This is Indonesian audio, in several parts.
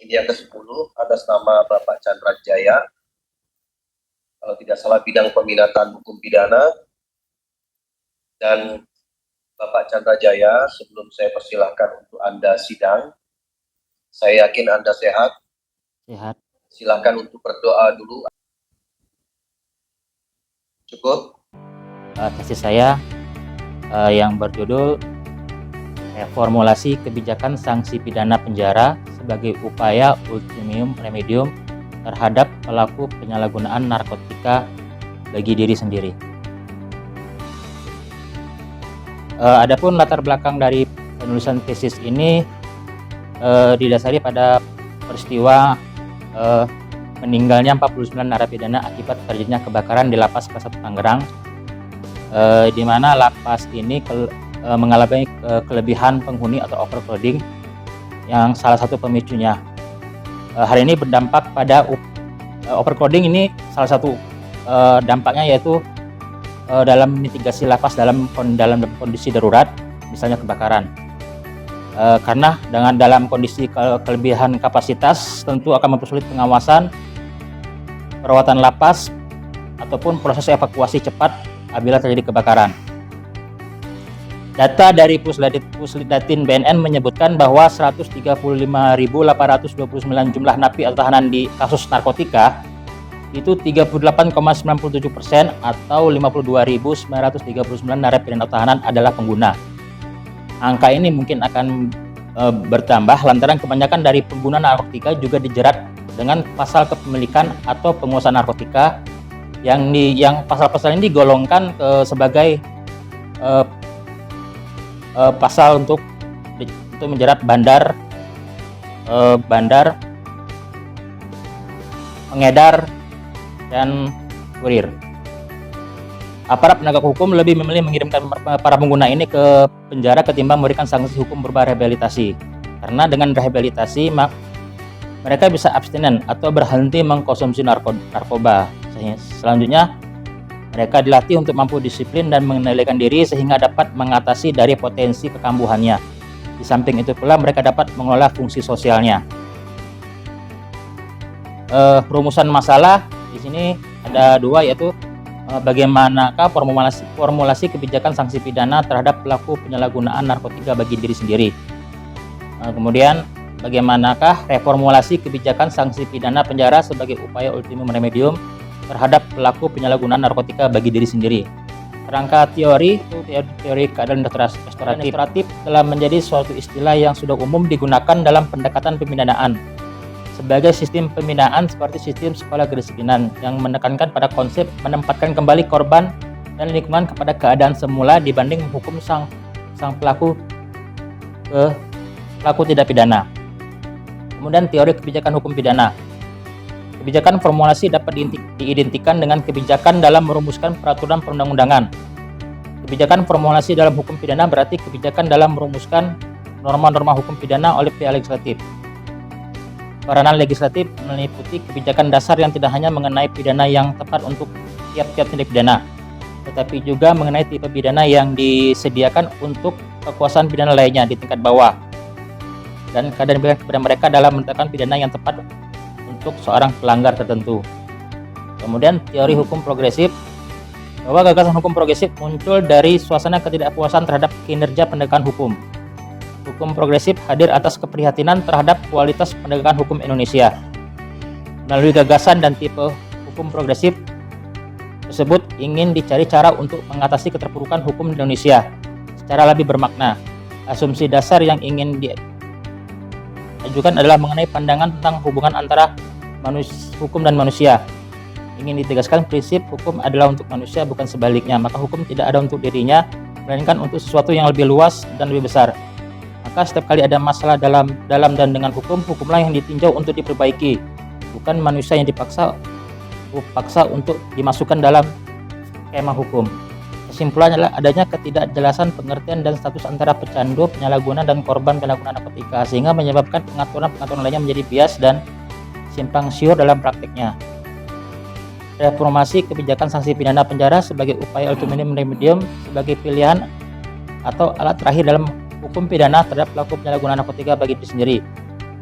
Ini yang ke-10 atas nama Bapak Chandra Jaya, kalau tidak salah bidang peminatan hukum pidana. Dan Bapak Chandra Jaya, sebelum saya persilahkan untuk Anda sidang, saya yakin Anda sehat. Sehat. Silakan untuk berdoa dulu. Cukup? Tesis saya yang berjudul Reformulasi Kebijakan Sanksi Pidana Penjara sebagai Upaya Ultimum Remedium terhadap pelaku penyalahgunaan narkotika bagi diri sendiri. Adapun latar belakang dari penulisan tesis ini didasari pada peristiwa meninggalnya 49 narapidana akibat terjadinya kebakaran di Lapas Kelas 1 Tangerang, di mana lapas ini mengalami kelebihan penghuni atau overcrowding yang salah satu pemicunya. Hal ini berdampak pada overcrowding ini, salah satu dampaknya yaitu dalam mitigasi lapas dalam kondisi darurat, misalnya kebakaran. Karena dalam kondisi kelebihan kapasitas tentu akan mempersulit pengawasan, perawatan lapas, ataupun proses evakuasi cepat apabila terjadi kebakaran. Data dari Puslidatin BNN menyebutkan bahwa 135.829 jumlah napi atau tahanan di kasus narkotika itu 38,97% atau 52.939 narapidana atau tahanan adalah pengguna. Angka ini mungkin akan bertambah lantaran kebanyakan dari pengguna narkotika juga dijerat dengan pasal kepemilikan atau penguasaan narkotika yang pasal-pasal ini digolongkan sebagai pasal untuk menjerat bandar, pengedar, dan kurir. Aparat penegak hukum lebih memilih mengirimkan para pengguna ini ke penjara ketimbang memberikan sanksi hukum berupa rehabilitasi. Karena dengan rehabilitasi, mereka bisa abstinen atau berhenti mengkonsumsi narkoba. Selanjutnya, mereka dilatih untuk mampu disiplin dan mengendalikan diri sehingga dapat mengatasi dari potensi kekambuhannya. Di samping itu pula mereka dapat mengelola fungsi sosialnya. Rumusan masalah di sini ada dua, yaitu bagaimanakah formulasi kebijakan sanksi pidana terhadap pelaku penyalahgunaan narkotika bagi diri sendiri. Kemudian bagaimanakah reformulasi kebijakan sanksi pidana penjara sebagai upaya ultimum remedium terhadap pelaku penyalahgunaan narkotika bagi diri sendiri. Kerangka teori keadilan restoratif telah menjadi suatu istilah yang sudah umum digunakan dalam pendekatan pemidanaan sebagai sistem pembinaan seperti sistem sekolah kedisiplinan yang menekankan pada konsep menempatkan kembali korban dan lingkungan kepada keadaan semula dibanding menghukum sang pelaku tidak pidana. Kemudian teori kebijakan hukum pidana. Kebijakan formulasi dapat diidentikan dengan kebijakan dalam merumuskan peraturan perundang-undangan. Kebijakan formulasi dalam hukum pidana berarti kebijakan dalam merumuskan norma-norma hukum pidana oleh pihak legislatif. Peranan legislatif meliputi kebijakan dasar yang tidak hanya mengenai pidana yang tepat untuk tiap-tiap tindak pidana, tetapi juga mengenai tipe pidana yang disediakan untuk kekuasaan pidana lainnya di tingkat bawah, dan keadaan kepada mereka dalam menetapkan pidana yang tepat untuk seorang pelanggar tertentu. Kemudian teori hukum progresif, bahwa gagasan hukum progresif muncul dari suasana ketidakpuasan terhadap kinerja penegakan hukum. Hukum progresif hadir atas keprihatinan terhadap kualitas penegakan hukum Indonesia. Melalui gagasan dan tipe hukum progresif tersebut ingin dicari cara untuk mengatasi keterpurukan hukum di Indonesia secara lebih bermakna. Asumsi dasar yang ingin diajukan adalah mengenai pandangan tentang hubungan antara hukum dan manusia. Ingin ditegaskan prinsip hukum adalah untuk manusia, bukan sebaliknya. Maka hukum tidak ada untuk dirinya, melainkan untuk sesuatu yang lebih luas dan lebih besar. Maka setiap kali ada masalah dalam dan dengan hukumlah yang ditinjau untuk diperbaiki, bukan manusia yang dipaksa untuk dimasukkan dalam skema hukum. Kesimpulannya adalah adanya ketidakjelasan pengertian dan status antara pecandu, penyalahguna, dan korban penyalahgunaan narkotika, sehingga menyebabkan pengaturan lainnya menjadi bias dan simpang siur dalam praktiknya. Reformasi kebijakan sanksi pidana penjara sebagai upaya ultimum remedium sebagai pilihan atau alat terakhir dalam hukum pidana terhadap pelaku penyalahgunaan narkotika bagi diri sendiri.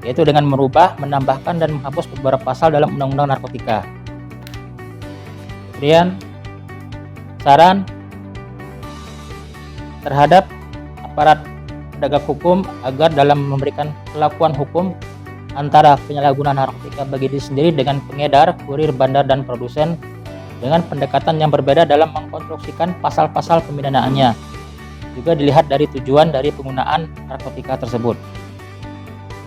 yaitu dengan merubah, menambahkan, dan menghapus beberapa pasal dalam Undang-Undang Narkotika. Kemudian saran terhadap aparat penegak hukum agar dalam memberikan perlakuan hukum antara penyalahgunaan narkotika bagi diri sendiri dengan pengedar, kurir, bandar, dan produsen dengan pendekatan yang berbeda dalam mengkonstruksikan pasal-pasal pemidanaannya. Juga dilihat dari tujuan dari penggunaan narkotika tersebut.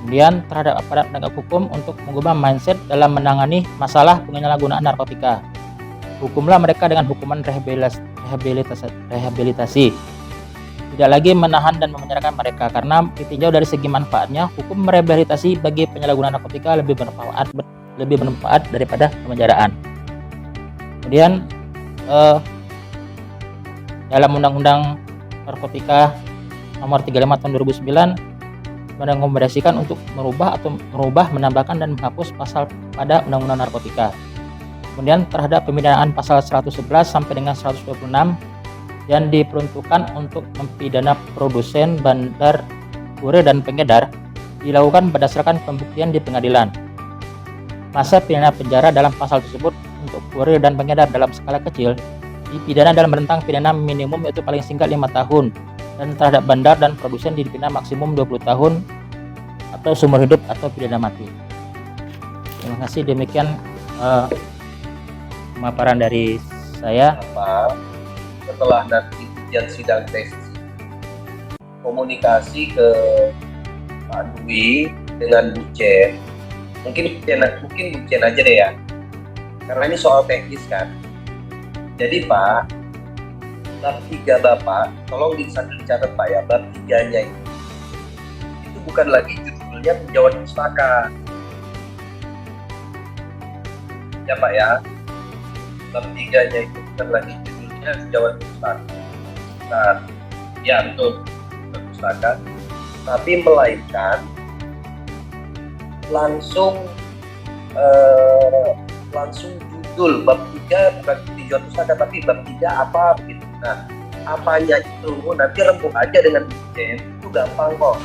Kemudian terhadap aparat penegak hukum untuk mengubah mindset dalam menangani masalah penyalahgunaan narkotika. Hukumlah mereka dengan hukuman rehabilitasi. Tidak lagi menahan dan memenjarakan mereka, karena ditinjau dari segi manfaatnya, hukum rehabilitasi bagi penyalahgunaan narkotika lebih bermanfaat daripada pemenjaraan. Kemudian dalam Undang-Undang Narkotika Nomor 35 Tahun 2009 merekomendasikan untuk merubah, menambahkan, dan menghapus pasal pada Undang-Undang Narkotika. Kemudian terhadap pemidanaan pasal 111 sampai dengan 126 yang diperuntukkan untuk mempidana produsen, bandar, kurir, dan pengedar dilakukan berdasarkan pembuktian di pengadilan. Masa pidana penjara dalam pasal tersebut untuk kurir dan pengedar dalam skala kecil dipidana dalam rentang pidana minimum yaitu paling singkat 5 tahun, dan terhadap bandar dan produsen dipidana maksimum 20 tahun atau seumur hidup atau pidana mati. Terima kasih, demikian pemaparan dari saya. Setelah nanti ujian sidang tesis, komunikasi ke Pak Dwi dengan Bu Jen, mungkin Bu Jen aja deh ya, karena ini soal teknis kan. Jadi Pak, bab 3 Bapak, tolong dicatat Pak ya, bab 3-nya itu bukan lagi judulnya tinjauan pustaka ya Pak ya. Bab 3-nya itu bukan lagi judulnya tinjauan pustaka. Nah, ya betul, pustaka, tapi melainkan langsung judul bab 3 bukan tinjauan pustaka, tapi bab 3 apa begitu. Nah, apanya itu nanti rembuk aja dengan Jen, itu gampang kok.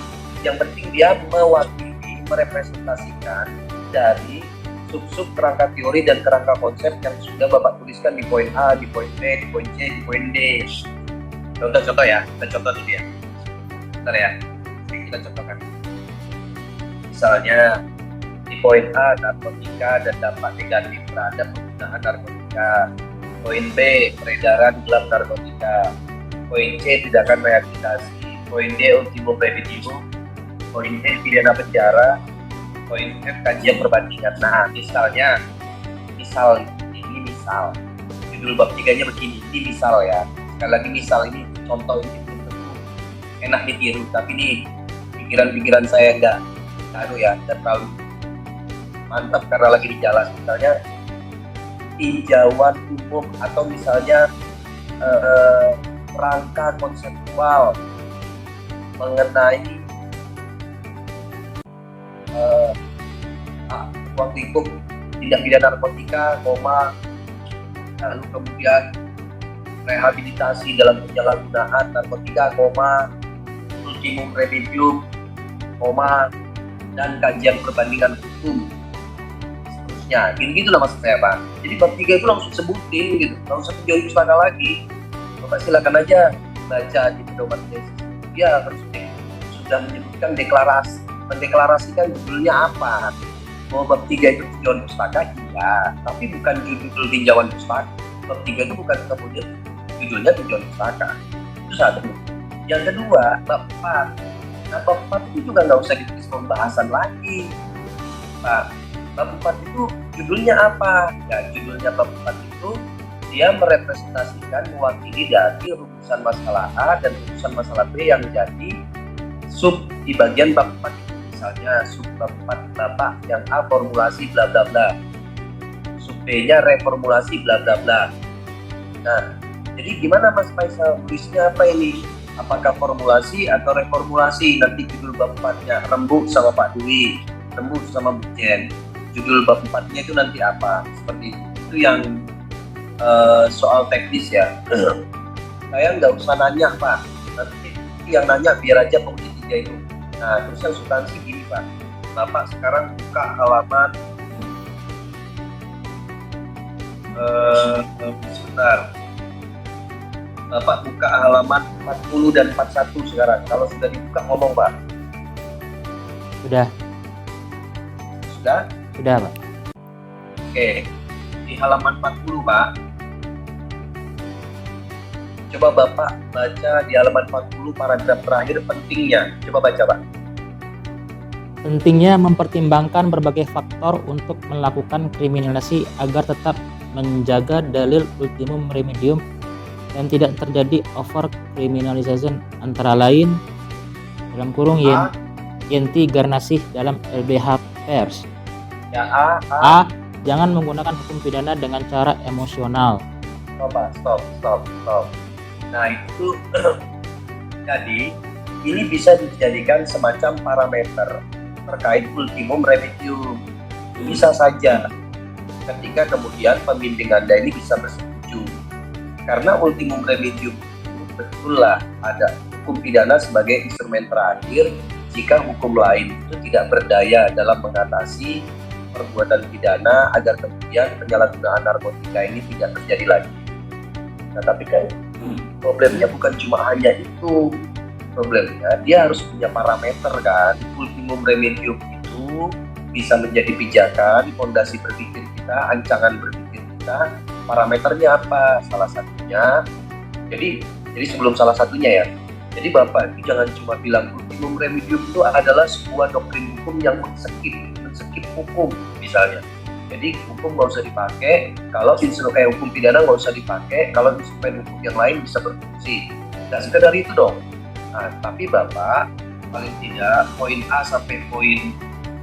Yang penting dia mewakili, merepresentasikan dari sub-sub kerangka teori dan kerangka konsep yang sudah Bapak tuliskan di poin A, di poin B, di poin C, di poin D. Contoh ya, kita contoh dulu ya. Bentar ya, kita contohkan. Misalnya di poin A, narkotika dan dampak negatif terhadap penggunaan narkotika. Poin B, peredaran gelap narkotika. Poin C, tindakan rehabilitasi. Poin D, ultimum remedium. Poin E, pidana penjara. Poin F, kajian perbandingan. Nah, misal judul bab 3-nya begini, ini misal ya. Sekali lagi misal, ini contoh, ini belum tentu enak ditiru, tapi ini pikiran-pikiran saya enggak terlalu mantap karena lagi di jalan. Misalnya tinjauan umum atau misalnya rangka konseptual mengenai waktu itu tindak pidana narkotika, lalu kemudian rehabilitasi dalam penyalahgunaan narkotika, ultimum remedium, dan kajian perbandingan hukum seterusnya. Gitu lah maksud saya Pak. Jadi bab 3 itu langsung sebutin gitu, nggak usah tinjauan pustaka lagi. Bapak silakan aja baca di pedoman tesis. Dia harus sudah menyebutkan mendeklarasikan judulnya apa. Bahwa bab 3 itu tinjauan pustaka, iya, tapi bukan judul tinjauan pustaka. Bab 3 itu bukan kemudian judulnya tinjauan pustaka. Itu satu. Yang kedua, bab 4. Nah, bab 4 itu juga nggak usah ditulis pembahasan lagi, Pak. Bab 4 itu judulnya apa? Ya, judulnya bab 4 itu dia merepresentasikan, mewakili dari rumusan masalah A dan rumusan masalah B yang jadi sub di bagian bab 4. Misalnya sub bab 4 Bapak yang A formulasi bla bla bla, sub B-nya reformulasi bla bla bla. Nah, jadi gimana Mas Faisal tulisnya apa ini? Apakah formulasi atau reformulasi? Nanti judul bab 4-nya rembuk sama Pak Dwi, rembuk sama Bu Jen. Judul bab 4-nya itu nanti apa? Seperti itu yang soal teknis ya. Saya nggak usah nanya Pak, nanti yang nanya biar aja Komisi 3 itu. Nah, terus yang substansi gini Pak, Bapak sekarang buka halaman sebentar. Bapak buka halaman 40 dan 41 sekarang. Kalau sudah dibuka ngomong, Pak. Sudah, Sudah? Pak. Oke. Di halaman 40, Pak. Coba Bapak baca di halaman 40 paragraf terakhir pentingnya. Coba baca, Pak. Pentingnya mempertimbangkan berbagai faktor untuk melakukan kriminalisasi agar tetap menjaga dalil ultimum remedium dan tidak terjadi over criminalization, antara lain dalam kurung Yenti Garnasih dalam LBH Pers. Ya, A. Jangan menggunakan hukum pidana dengan cara emosional. Stop. Nah, itu jadi ini bisa dijadikan semacam parameter terkait ultimum remedium. Bisa saja ketika kemudian pembimbing Anda ini bisa bersetuju. Karena ultimum remedium betul lah ada hukum pidana sebagai instrumen terakhir jika hukum lain itu tidak berdaya dalam mengatasi perbuatan pidana agar kemudian penyalahgunaan narkotika ini tidak terjadi lagi. Nah, tapi kan problemnya bukan cuma hanya itu. Problemnya dia harus punya parameter kan. Ultimum remedium itu bisa menjadi pijakan, fondasi berpikir kita, ancangan berpikir kita. Parameternya apa? Salah satunya. Jadi sebelum salah satunya ya. Jadi Bapak itu jangan cuma bilang ultimum remedium itu adalah sebuah doktrin hukum yang menskip hukum misalnya. Jadi hukum nggak usah dipakai, kalau hukum pidana nggak usah dipakai, kalau instrumen hukum yang lain bisa berfungsi. Nggak sekedar itu dong. Nah, tapi Bapak paling tidak poin A sampai poin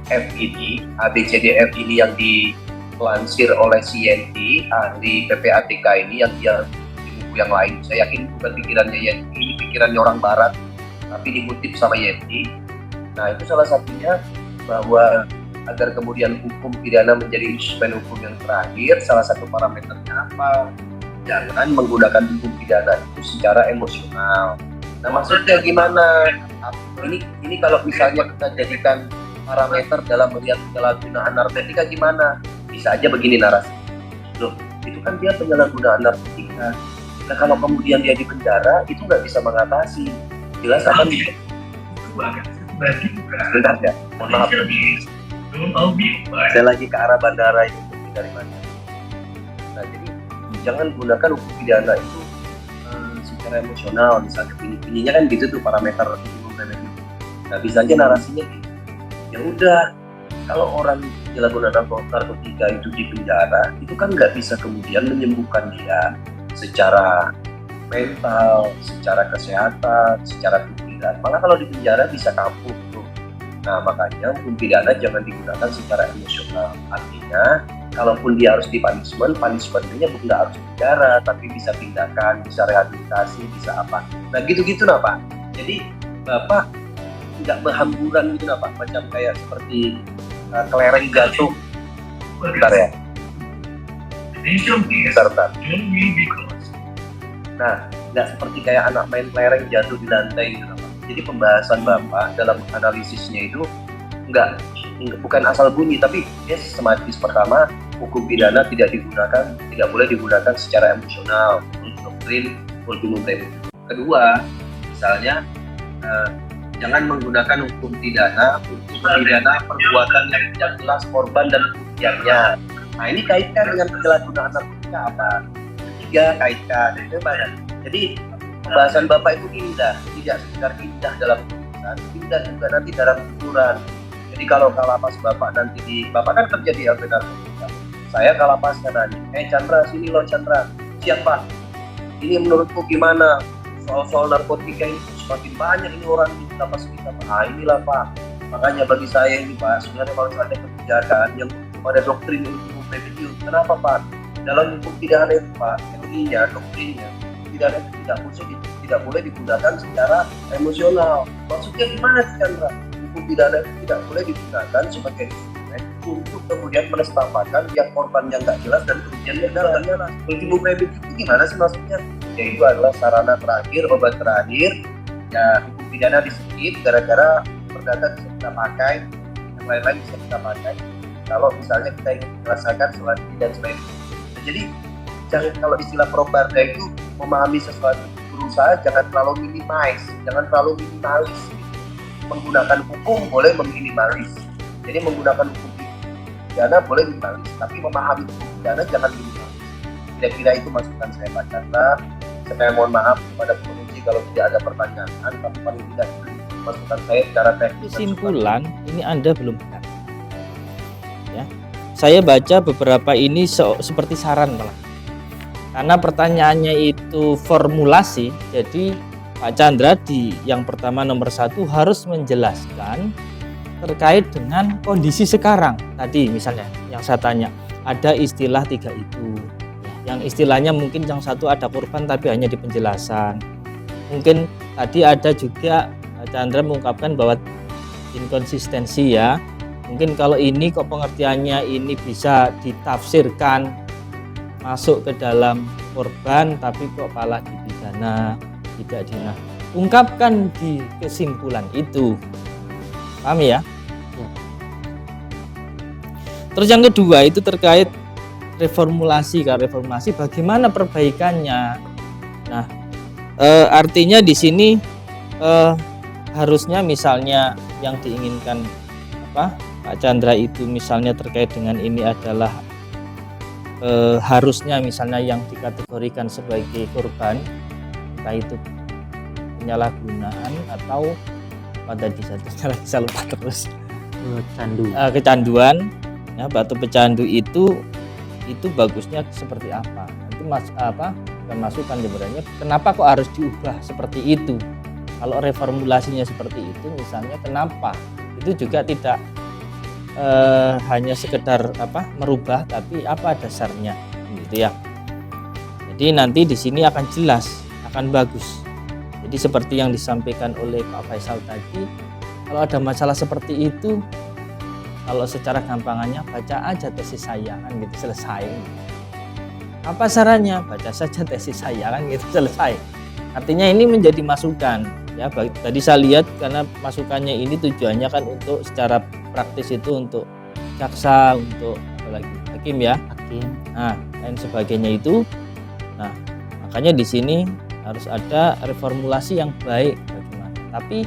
F ini, A, B, C, D, F ini yang dilansir oleh si Yenti, ahli PPATK ini yang dia di buku yang lain. Saya yakin bukan pikirannya Yenti, ini pikirannya orang Barat, tapi dikutip sama Yenti. Nah, itu salah satunya bahwa agar kemudian hukum pidana menjadi instrumen hukum yang terakhir, salah satu parameternya apa? Jangan menggunakan hukum pidana itu secara emosional. Nah, maksudnya gimana? Ini kalau misalnya kita jadikan parameter dalam melihat penyalahgunaan narkotika gimana? Bisa aja begini narasi. Loh, itu kan dia penyalahgunaan narkotika. Nah, kalau kemudian dia di penjara, itu nggak bisa mengatasi. Jelas akan sebentar ya. Mohon maaf. Saya lagi ke arah bandara itu dari mana? Nah, jadi jangan gunakan hukum pidana itu secara emosional, misalnya pilih-pilihnya kan gitu tuh parameter hukum remedium. Nah, bisa aja narasinya gitu. Ya udah, kalau orang penyalahgunaan narkotika itu di penjara, itu kan nggak bisa kemudian menyembuhkan dia secara mental, secara kesehatan, secara pikiran. Malah kalau di penjara bisa kampuh tuh. Nah, makanya hukum pidana jangan digunakan secara emosional. Artinya, kalaupun dia harus punishment-nya bukan harus penjara, tapi bisa tindakan, bisa rehabilitasi, bisa apa. Nah, gitu-gitu nah Pak. Jadi Bapak nggak berhamburan gitu nah Pak, macam kayak seperti kelereng jatuh. Bentar ya. Bentar. Nah, nggak seperti kayak anak main kelereng jatuh di lantai gitu nah Pak. Jadi pembahasan Bapak dalam analisisnya itu bukan asal bunyi, tapi dia sistematis. Pertama, hukum pidana tidak boleh digunakan secara emosional menurut doktrin ultimum remedium. Kedua, misalnya jangan menggunakan hukum pidana untuk memidana perbuatan yang tidak jelas korban dan kerugiannya. Nah, ini kaitkan dengan penyalahgunaan narkotika apa? Ketiga, kaitkan. Jadi pembahasan Bapak itu indah, tidak sekedar indah dalam tulisan, indah juga nanti dalam tuturan. Jadi kalau kalapas Bapak nanti Bapak kan kerja di LP Narkotika, saya kalapas kan nanya, Chandra sini loh Chandra, siapa? Ini menurutku gimana? Soal narkotika ini semakin banyak ini orang di lapas kita Pak. Ah, inilah Pak, makanya bagi saya ini Pak, sebenarnya kalau ada kebijakan yang pada doktrin hukum remedium. Kenapa Pak? Dalam hukum pidana itu Pak, teorinya, doktrinnya, pidana itu tidak boleh digunakan secara emosional. Maksudnya gimana sih Chandra? Hukum pidana itu tidak boleh digunakan sebagai instrumen untuk kemudian menestapakan pihak korban yang nggak jelas dan kerugiannya dalamnya. Ultimum remedium itu gimana sih maksudnya? Yaitu adalah sarana terakhir, obat terakhir. Ya, hukum pidana di skip gara-gara perdata bisa kita pakai. lain-lain bisa kita pakai kalau misalnya kita ingin merasakan sholat ini dan sebagainya. Nah, jadi jangan, kalau istilah probarda itu memahami sesuatu, berusaha jangan terlalu minimalis, menggunakan hukum boleh meminimalis, jadi menggunakan hukum pidana boleh minimalis, tapi memahami hukum pidana jangan minimalis. Kira-kira itu masukan saya, Pak Chandra. Saya mohon maaf kepada penguji kalau tidak ada pertanyaan, tapi paling tidak masukan saya secara teknis. Kesimpulan ini Anda belum benar. Ya, saya baca beberapa ini seperti saran malah. Karena pertanyaannya itu formulasi, jadi Pak Chandra di yang pertama nomor 1 harus menjelaskan terkait dengan kondisi sekarang. Tadi misalnya yang saya tanya, ada istilah 3 itu. Yang istilahnya mungkin yang satu ada korban tapi hanya di penjelasan. Mungkin tadi ada juga Pak Chandra mengungkapkan bahwa inkonsistensi ya. Mungkin kalau ini kok pengertiannya ini bisa ditafsirkan masuk ke dalam korban tapi kok malah dipidana, tidak dina. Ungkapkan di kesimpulan itu. Paham ya? Ya. Terus yang kedua itu terkait reformulasi. Kalau reformulasi bagaimana perbaikannya? Nah, artinya di sini harusnya misalnya yang diinginkan Pak Chandra itu misalnya terkait dengan ini adalah harusnya misalnya yang dikategorikan sebagai korban, entah itu penyalahgunaan atau pada di satunya lagi saya lupa terus kecanduan ya, atau pecandu itu bagusnya seperti apa? Nanti bukan masukan sebenarnya kenapa kok harus diubah seperti itu? Kalau reformulasinya seperti itu misalnya kenapa? Itu juga tidak hanya sekedar merubah, tapi apa dasarnya gitu ya. Jadi nanti di sini akan jelas, akan bagus. Jadi seperti yang disampaikan oleh Pak Faisal tadi, kalau ada masalah seperti itu, kalau secara gampangannya baca aja tesis saya kan gitu, selesai. Apa sarannya? Baca saja tesis saya kan gitu, selesai. Artinya ini menjadi masukan ya. Tadi saya lihat karena masukannya ini tujuannya kan untuk secara praktis itu untuk jaksa, untuk hakim ya, nah dan sebagainya itu. Nah makanya di sini harus ada reformulasi yang baik bagaimana. Tapi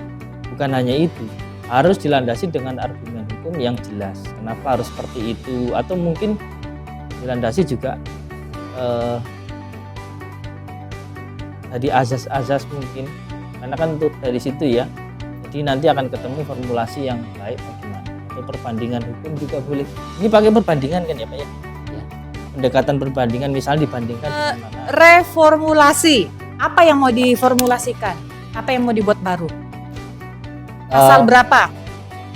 bukan hanya itu, harus dilandasi dengan argumen hukum yang jelas. Kenapa harus seperti itu? Atau mungkin dilandasi juga dari azas-azas mungkin, karena kan untuk dari situ ya. Jadi nanti akan ketemu formulasi yang baik bagaimana. Atau perbandingan hukum juga boleh. Ini pakai perbandingan kan ya Pak ya? Ya. Pendekatan perbandingan misalnya dibandingkan dengan mana? Reformulasi. Apa yang mau diformulasikan? Apa yang mau dibuat baru? Pasal berapa?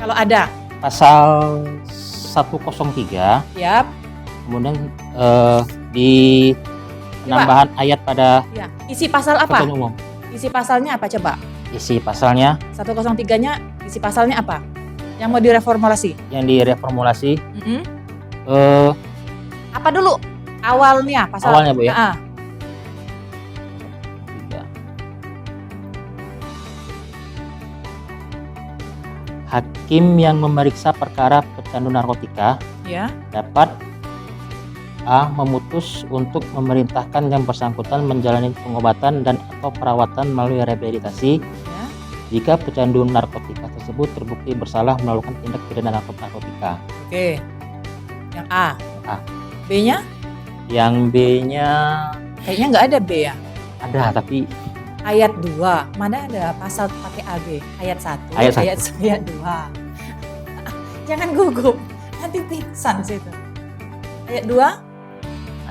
Kalau ada? Pasal 103. Yap. Kemudian di penambahan ayat pada Ya. Isi pasal apa? ketentuan umum. Isi pasalnya apa coba? Isi pasalnya 103-nya isi pasalnya apa? Yang mau direformulasi? yang direformulasi Apa dulu? Awalnya pasal. awalnya Bu ya. Ah, Hakim yang memeriksa perkara pecandu narkotika ya. dapat A. memutus untuk memerintahkan yang bersangkutan menjalani pengobatan dan atau perawatan melalui rehabilitasi Ya. jika pecandu narkotika tersebut terbukti bersalah melakukan tindak pidana narkotika. Oke. Yang A. A. B-nya? Yang B-nya Kayaknya nggak ada B ya. ada tapi Ayat 2. Mana ada pasal pakai AB? Ayat 1, Ayat 1. ayat 2. Jangan gugup. Nanti pingsan situ. Ayat 2?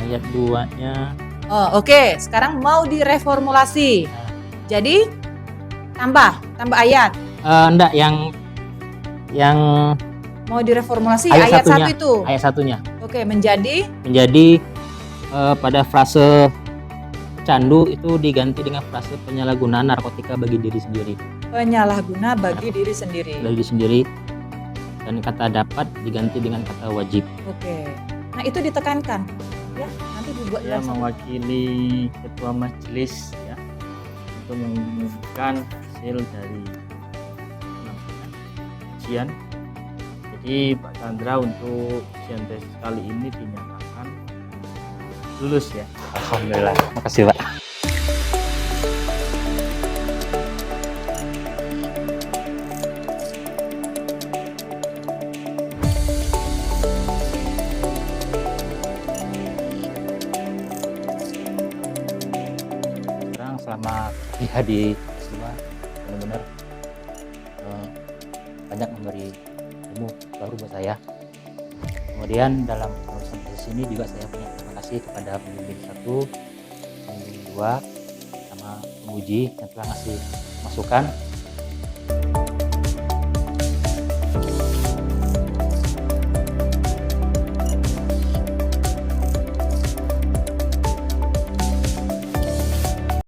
ayat 2-nya Oh, oke. Sekarang mau direformulasi. Jadi tambah ayat. enggak yang Mau direformulasi Ayat ayat satunya. 1 itu. ayat satunya Oke, menjadi pada frase pecandu itu diganti dengan frase penyalahgunaan narkotika bagi diri sendiri. penyalahguna bagi diri sendiri. Dan kata dapat diganti dengan kata wajib. Oke. Nah, itu ditekankan. Ya, nanti dibuat Saya dalam mewakili ketua majelis ya untuk mengumumkan hasil dari kajian. Jadi Pak Chandra untuk ujian tes kali ini dinyatakan lulus ya. Alhamdulillah. Makasih Pak. Sekarang selamat ya di S2 benar-benar banyak memberi ilmu baru buat saya. Kemudian dalam penulisan tesis ini juga saya banyak terima kasih kepada pembimbing 1, pembimbing 2, sama penguji yang telah ngasih masukan